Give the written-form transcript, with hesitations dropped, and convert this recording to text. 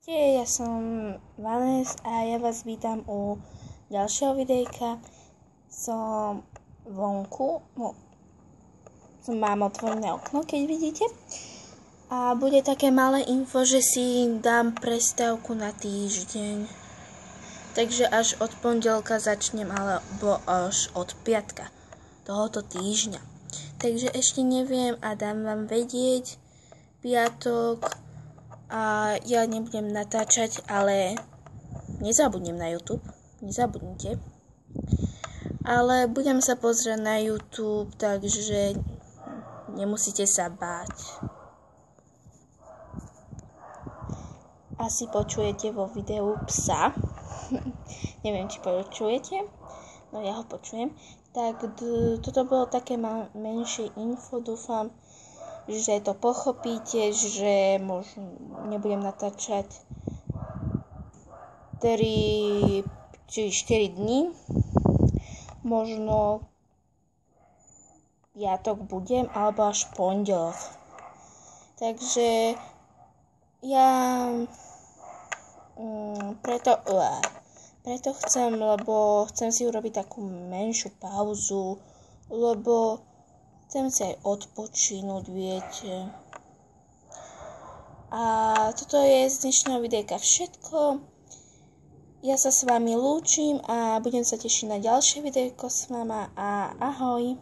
Ja som Vanes a ja vás vítam u ďalšieho videjka. Som vonku, mám otvorené okno, keď vidíte. A bude také malé info, že si dám prestávku na týždeň. Takže až od pondelka začnem, alebo až od piatka tohoto týždňa. Takže ešte neviem a dám vám vedieť piatok. A ja nebudem natáčať, ale nezabudnem na YouTube, nezabudnite. Ale budem sa pozrieť na YouTube, takže nemusíte sa báť. Asi počujete vo videu psa. Neviem, či počujete, no ja ho počujem. Tak toto bolo také menšie info, dúfam, že to pochopíte, že možno nebudem natáčať 3 či 4 dní. Možno piatok budem, alebo až pondelok. Takže ja preto chcem, lebo chcem si urobiť takú menšiu pauzu, lebo chcem si aj odpočinúť, viete. A toto je z dnešného videjka všetko. Ja sa s vami lúčim a budem sa tešiť na ďalšie videjko s vama a ahoj.